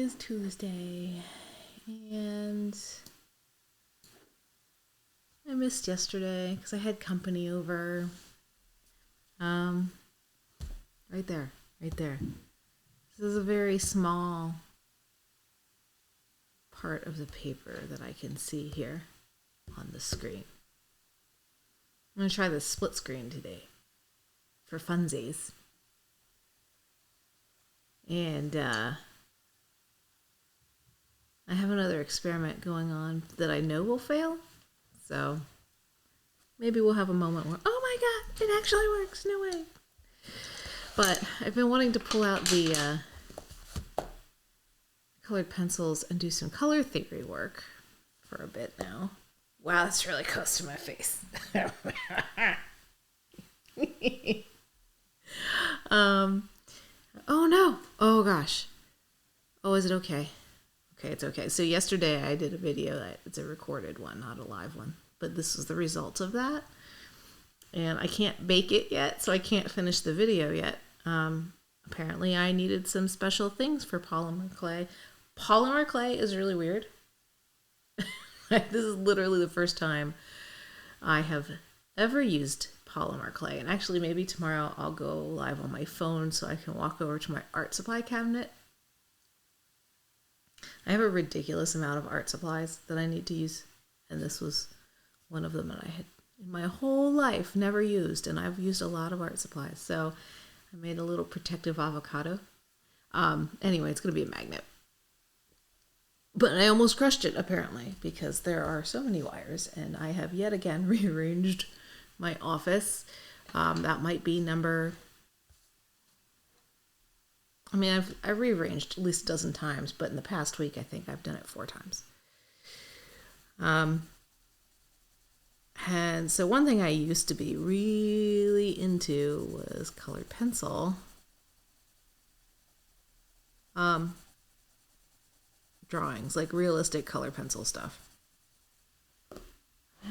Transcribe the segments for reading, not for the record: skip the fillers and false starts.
is Tuesday, and I missed yesterday because I had company over. Right there, right there. This is a very small part of the paper that I can see here on the screen. I'm going to try this split screen today for funsies. And I have another experiment going on that I know will fail. So maybe we'll have a moment where, oh my God, it actually works. No way. But I've been wanting to pull out the colored pencils and do some color theory work for a bit now. Wow, that's really close to my face. Oh no. Oh gosh. Oh, is it okay? Okay, it's okay. So yesterday I did a video. It's a recorded one, not a live one. But this is the result of that. And I can't bake it yet, so I can't finish the video yet. Apparently I needed some special things for polymer clay. Polymer clay is really weird. This is literally the first time I have ever used polymer clay. And actually maybe tomorrow I'll go live on my phone so I can walk over to my art supply cabinet. I have a ridiculous amount of art supplies that I need to use. And this was one of them that I had in my whole life never used. And I've used a lot of art supplies. So I made a little protective avocado. Anyway, it's going to be a magnet. But I almost crushed it, apparently, because there are so many wires. And I have yet again rearranged my office. That might be number... I mean, I've rearranged at least a dozen times. But in the past week, I think I've done it 4 times. And so one thing I used to be really into was colored pencil. Drawings, like realistic color pencil stuff.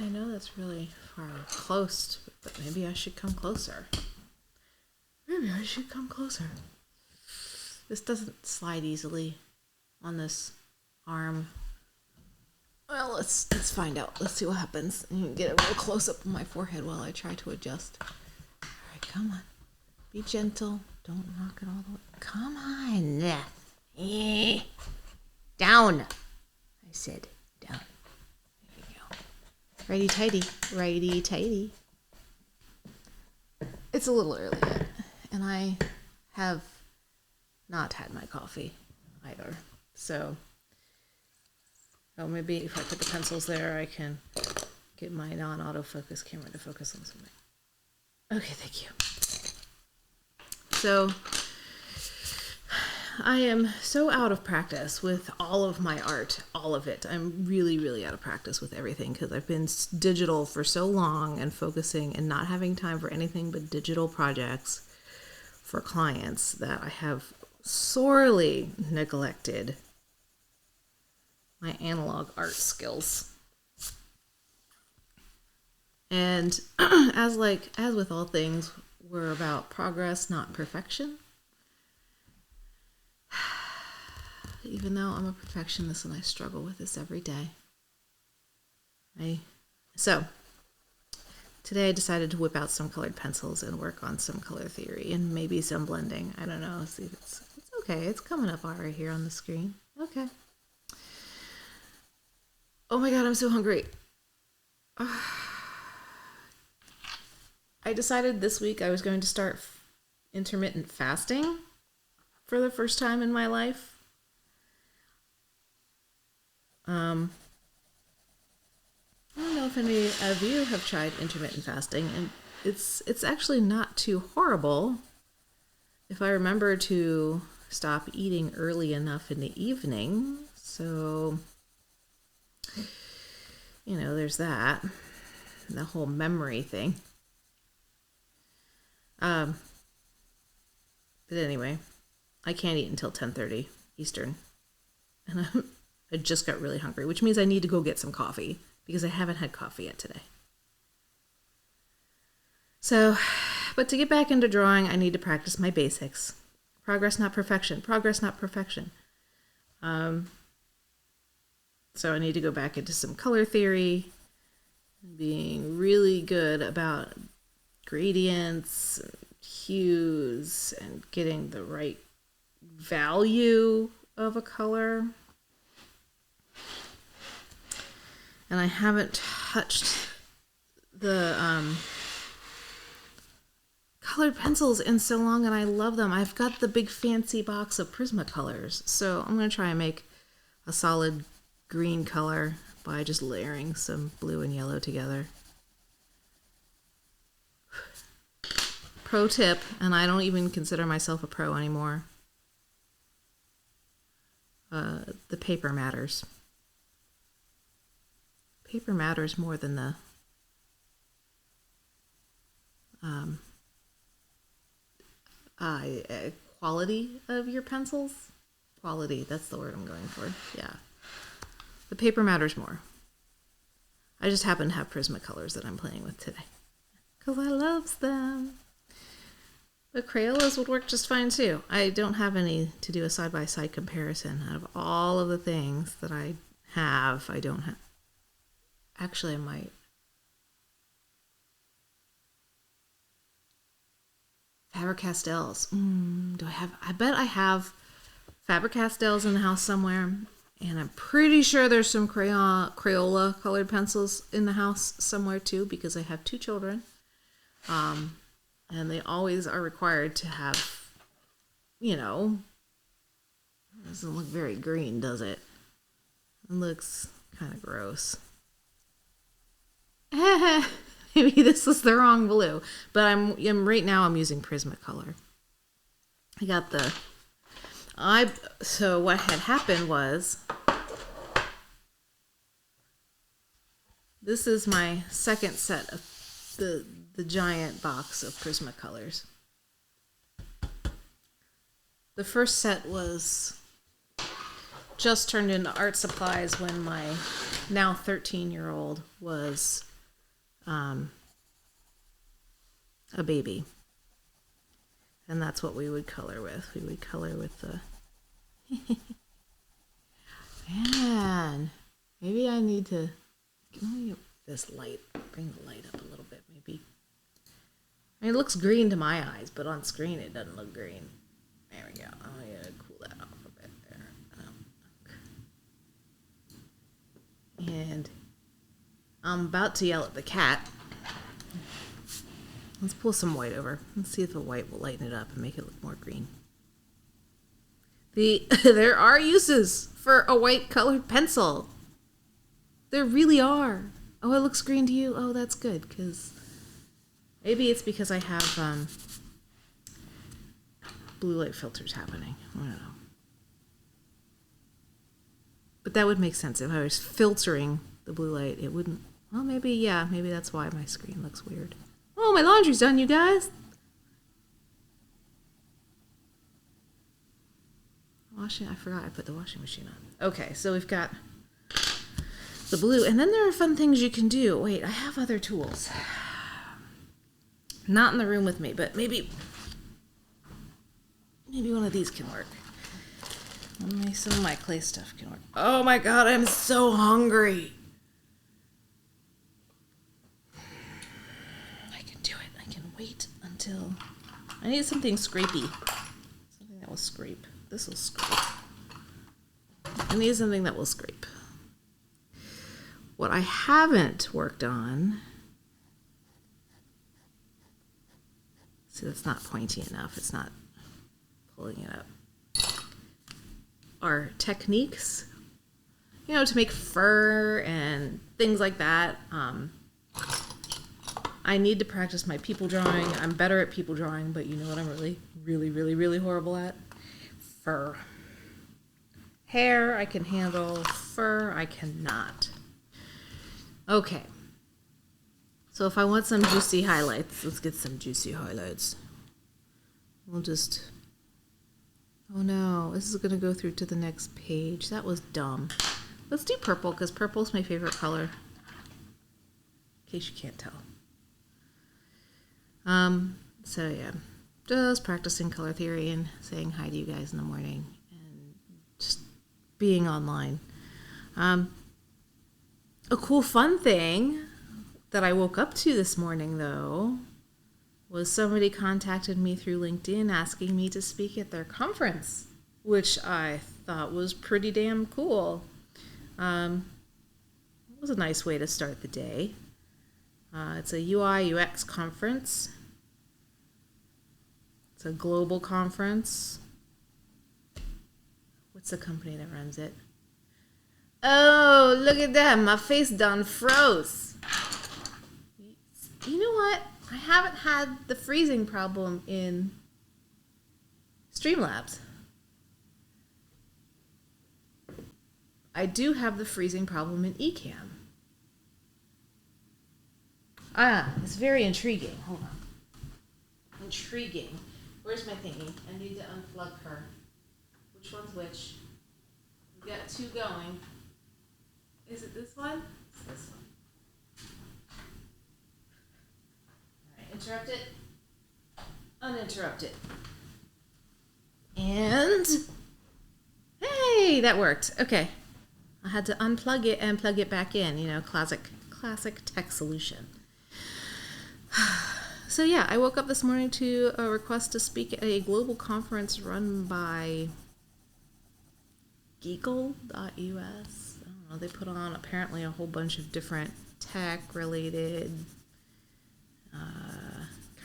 I know that's really far close, but maybe I should come closer. Maybe I should come closer. This doesn't slide easily on this arm. Well, let's find out. Let's see what happens. You can get a real close up on my forehead while I try to adjust. All right, come on. Be gentle. Don't knock it all the way. Come on. Down. I said down. There you go. Righty tighty. Righty tighty. It's a little early yet, and I have not had my coffee either. So... oh, maybe if I put the pencils there, I can get my non-autofocus camera to focus on something. Okay, thank you. So, I am so out of practice with all of my art, all of it. I'm really, really out of practice with everything because I've been digital for so long and focusing and not having time for anything but digital projects for clients that I have sorely neglected my analog art skills. And as with all things, we're about progress, not perfection. Even though I'm a perfectionist and I struggle with this every day. So today I decided to whip out some colored pencils and work on some color theory and maybe some blending. I don't know. See, it's okay. It's coming up all right here on the screen. Okay. Oh my God, I'm so hungry. I decided this week I was going to start intermittent fasting for the first time in my life. I don't know if any of you have tried intermittent fasting, and it's actually not too horrible if I remember to stop eating early enough in the evening. So... you know, there's that. The whole memory thing. But anyway, I can't eat until 10:30 Eastern. And I just got really hungry, which means I need to go get some coffee because I haven't had coffee yet today. So, but to get back into drawing, I need to practice my basics. Progress, not perfection. Progress, not perfection. So I need to go back into some color theory, being really good about gradients, and hues, and getting the right value of a color. And I haven't touched the colored pencils in so long, and I love them. I've got the big fancy box of Prismacolors, so I'm going to try and make a solid green color by just layering some blue and yellow together. Pro tip, and I don't even consider myself a pro anymore. The paper matters. Paper matters more than the quality of your pencils. Quality, that's the word I'm going for. Yeah. The paper matters more. I just happen to have Prismacolors that I'm playing with today, because I love them. But Crayolas would work just fine too. I don't have any to do a side-by-side comparison. Out of all of the things that I have, I don't have. Actually, I might. Faber-Castells. Do I have? I bet I have Faber-Castells in the house somewhere. And I'm pretty sure there's some Crayola colored pencils in the house somewhere too, because I have 2 children. And they always are required to have, it doesn't look very green, does it? It looks kind of gross. Maybe this is the wrong blue, but right now I'm using Prismacolor. I got so what had happened was, this is my second set of the giant box of Prismacolors. The first set was just turned into art supplies when my now 13-year-old was a baby. And that's what we would color with. We would color with the... Man, maybe I need to... Let me get this light. Bring the light up a little bit, maybe. I mean, it looks green to my eyes, but on screen it doesn't look green. There we go. I'm going to cool that off a bit there. And I'm about to yell at the cat. Let's pull some white over. Let's see if the white will lighten it up and make it look more green. There are uses for a white colored pencil. There really are. Oh, it looks green to you? Oh, that's good, because maybe it's because I have blue light filters happening. I don't know. But that would make sense. If I was filtering the blue light, it wouldn't. Well, maybe that's why my screen looks weird. Oh, my laundry's done, you guys. I forgot I put the washing machine on. Okay, so we've got the blue. And then there are fun things you can do. Wait, I have other tools. Not in the room with me, but maybe one of these can work. Maybe some of my clay stuff can work. Oh my god, I'm so hungry. I can do it. I can wait until... I need something scrapey. Something that will scrape. This will scrape. I need something that will scrape. What I haven't worked on... See, that's not pointy enough. It's not pulling it up. Are techniques, to make fur and things like that. I need to practice my people drawing. I'm better at people drawing, but you know what I'm really, really, really, really horrible at? Fur. Hair, I can handle. Fur, I cannot. Okay. So if I want some juicy highlights, let's get some juicy highlights. We'll just... Oh no, this is going to go through to the next page. That was dumb. Let's do purple, because purple's my favorite color. In case you can't tell. So yeah, just practicing color theory and saying hi to you guys in the morning. And just being online. A cool fun thing that I woke up to this morning, though, was somebody contacted me through LinkedIn asking me to speak at their conference, which I thought was pretty damn cool. It was a nice way to start the day. It's a UI UX conference. It's a global conference. What's the company that runs it? Oh, look at that. My face done froze. You know what? I haven't had the freezing problem in Streamlabs. I do have the freezing problem in Ecamm. It's very intriguing. Hold on. Intriguing. Where's my thingy? I need to unplug her. Which one's which? We've got two going. Is it this one? It's this one. Alright, interrupt it. Uninterrupt it. And hey, that worked. Okay. I had to unplug it and plug it back in. Classic tech solution. So yeah, I woke up this morning to a request to speak at a global conference run by Geekle.us. They put on apparently a whole bunch of different tech-related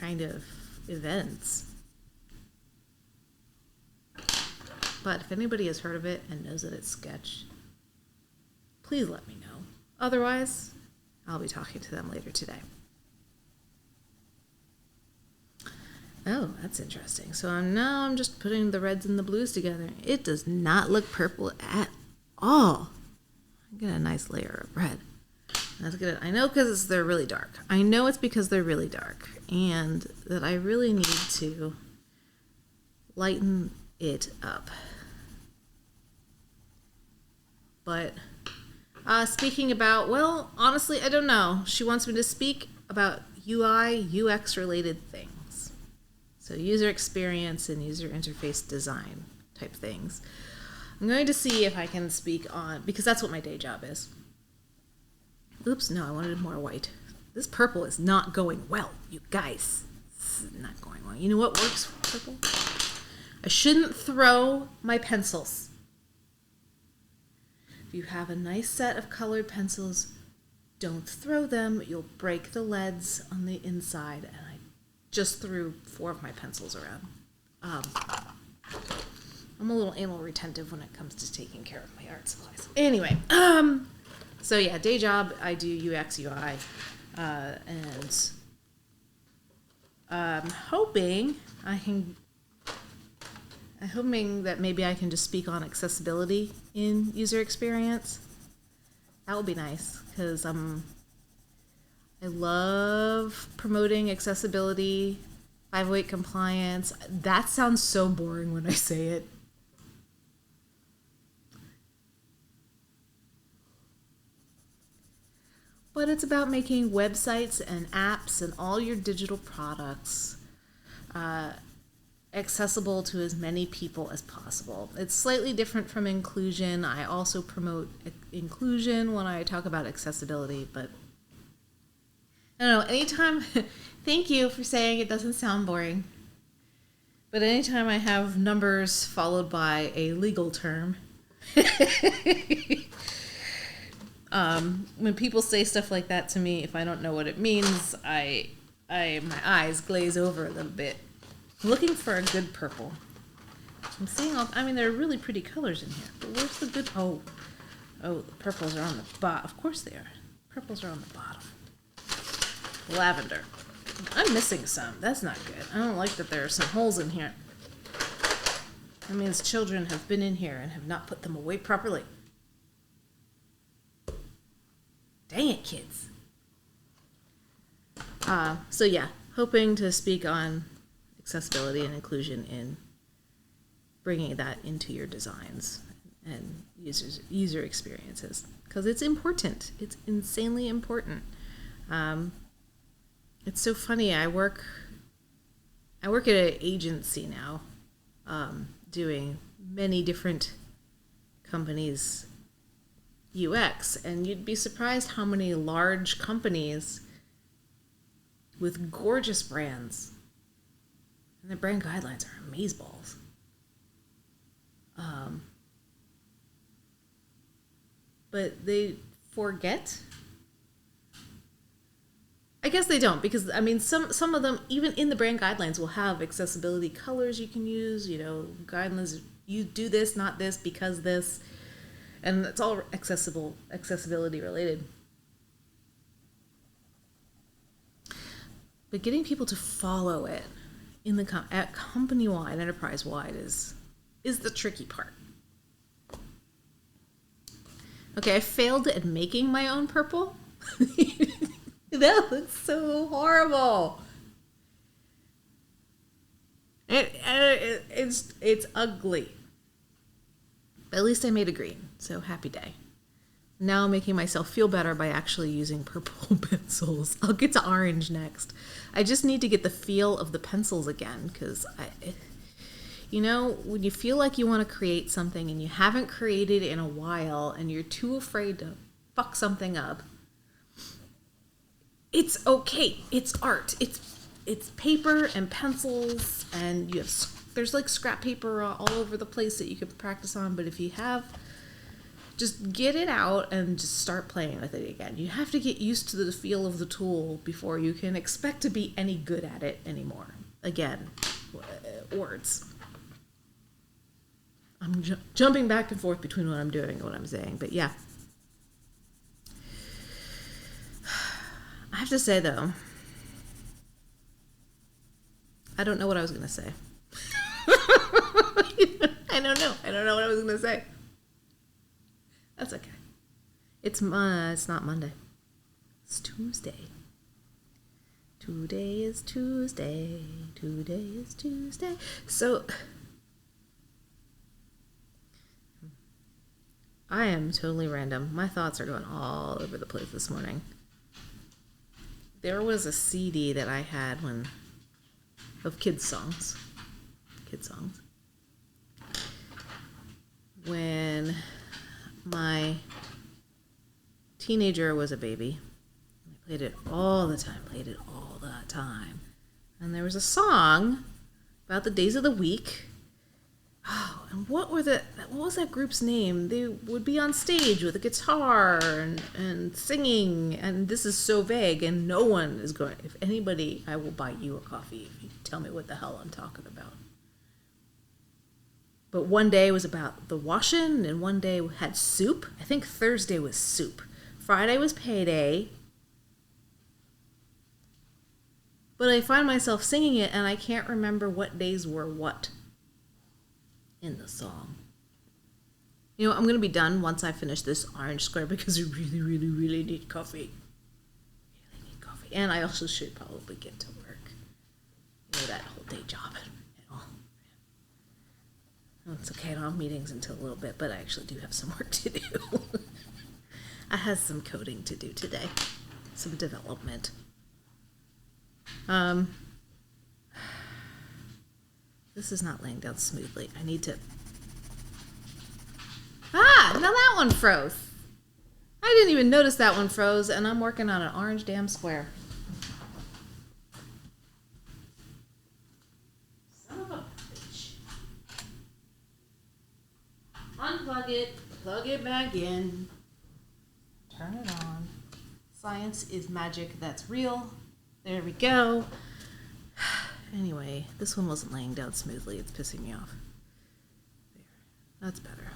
kind of events. But if anybody has heard of it and knows that it's sketch, please let me know. Otherwise, I'll be talking to them later today. Oh, that's interesting. So now I'm just putting the reds and the blues together. It does not look purple at all. I get a nice layer of red. That's good. I know because they're really dark. I know it's because they're really dark, and that I really need to lighten it up. But speaking about, well, honestly, I don't know. She wants me to speak about UI, UX related things. So user experience and user interface design type things. I'm going to see if I can speak on, because that's what my day job is. Oops, no, I wanted more white. This purple is not going well, you guys. This is not going well. You know what works for purple? I shouldn't throw my pencils. If you have a nice set of colored pencils, don't throw them. You'll break the leads on the inside. And I just threw 4 of my pencils around. I'm a little anal retentive when it comes to taking care of my art supplies. Anyway, so yeah, day job, I do UX, UI, and I'm hoping that maybe I can just speak on accessibility in user experience. That would be nice, because I love promoting accessibility, 508 compliance. That sounds so boring when I say it. But it's about making websites and apps and all your digital products accessible to as many people as possible. It's slightly different from inclusion. I also promote inclusion when I talk about accessibility, but I don't know, anytime, thank you for saying it doesn't sound boring, but anytime I have numbers followed by a legal term, when people say stuff like that to me, if I don't know what it means, my eyes glaze over a little bit. I'm looking for a good purple. I'm seeing there are really pretty colors in here, but where's the good? Oh, the purples are on the bottom. Of course they are. Purples are on the bottom. Lavender. I'm missing some. That's not good. I don't like that there are some holes in here. That means children have been in here and have not put them away properly. Dang it, kids. So yeah, hoping to speak on accessibility and inclusion in bringing that into your designs and user experiences, because it's important. It's insanely important. It's so funny. I work at an agency now, doing many different companies' UX, and you'd be surprised how many large companies with gorgeous brands, and their brand guidelines are amazeballs. But they forget. I guess they don't, because I mean some of them, even in the brand guidelines, will have accessibility colors you can use, guidelines, you do this, not this, because this, and it's all accessibility related. But getting people to follow it in the at company-wide, enterprise-wide is the tricky part. Okay, I failed at making my own purple. That looks so horrible. It's ugly. But at least I made a green, so happy day. Now I'm making myself feel better by actually using purple pencils. I'll get to orange next. I just need to get the feel of the pencils again, because when you feel like you want to create something and you haven't created in a while and you're too afraid to fuck something up, it's okay. It's art. It's paper and pencils, and there's like scrap paper all over the place that you can practice on. But if you have, just get it out and just start playing with it again. You have to get used to the feel of the tool before you can expect to be any good at it anymore. Again, words. I'm jumping back and forth between what I'm doing and what I'm saying, but yeah. I have to say, though, I don't know what I was going to say. I don't know what I was going to say. That's okay. It's not Monday. It's Tuesday. Today is Tuesday. Today is Tuesday. So I am totally random. My thoughts are going all over the place this morning. There was a CD that I had of kids songs. When my teenager was a baby. I played it all the time. And there was a song about the days of the week. Oh, and what was that group's name? They would be on stage with a guitar and singing, and this is so vague, and no one is going. If anybody, I will buy you a coffee if you tell me what the hell I'm talking about. But one day was about the washing, and one day had soup. I think Thursday was soup. Friday was payday. But I find myself singing it, and I can't remember what days were what in the song. I'm going to be done once I finish this orange square, because I really, really, really need coffee. And I also should probably get to work. That whole day job and all. Well, it's okay, I don't have meetings until a little bit, but I actually do have some work to do. I have some coding to do today. Some development. This is not laying down smoothly. I need to... now that one froze. I didn't even notice that one froze, and I'm working on an orange damn square. Son of a bitch. Unplug it, plug it back in, turn it on. Science is magic that's real. There we go. Anyway, this one wasn't laying down smoothly. It's pissing me off. There. That's better.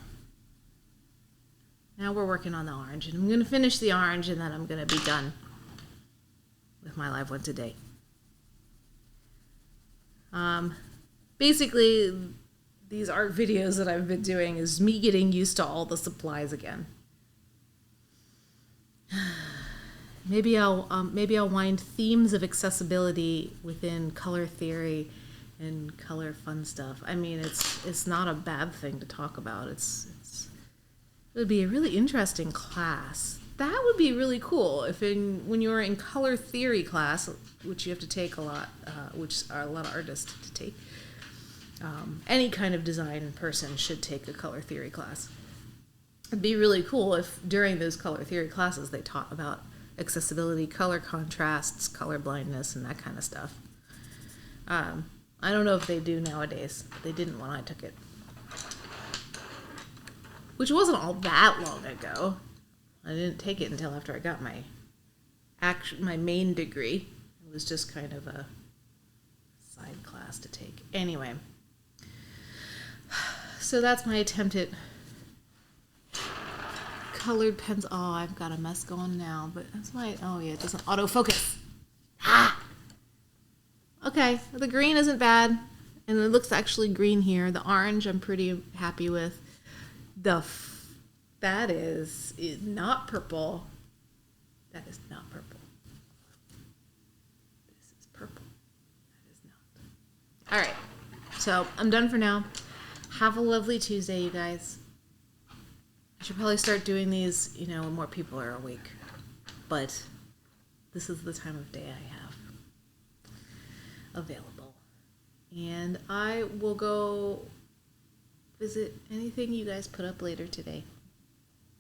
Now we're working on the orange, and I'm going to finish the orange, and then I'm going to be done with my live one today. Basically, these art videos that I've been doing is me getting used to all the supplies again. Maybe I'll wind themes of accessibility within color theory and color fun stuff. I mean, it's not a bad thing to talk about. It would be a really interesting class. That would be really cool when you were in color theory class, which you have to take a lot, which are a lot of artists to take. Any kind of design person should take a color theory class. It'd be really cool if during those color theory classes they taught about accessibility, color contrasts, color blindness, and that kind of stuff. I don't know if they do nowadays. They didn't when I took it. Which wasn't all that long ago. I didn't take it until after I got my main degree. It was just kind of a side class to take. Anyway. So that's my attempt at colored pens. Oh, I've got a mess going now, but that's my, oh yeah, it doesn't autofocus. Ah! Okay, the green isn't bad, and it looks actually green here. The orange I'm pretty happy with. That is not purple. That is not purple. This is purple. That is not. All right, so I'm done for now. Have a lovely Tuesday, you guys. I should probably start doing these, when more people are awake. But this is the time of day I have available. And I will go visit anything you guys put up later today.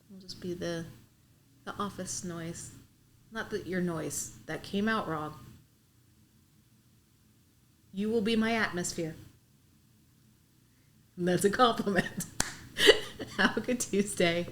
It'll just be the office noise. Not that your noise. That came out wrong. You will be my atmosphere. And that's a compliment. Have a good Tuesday.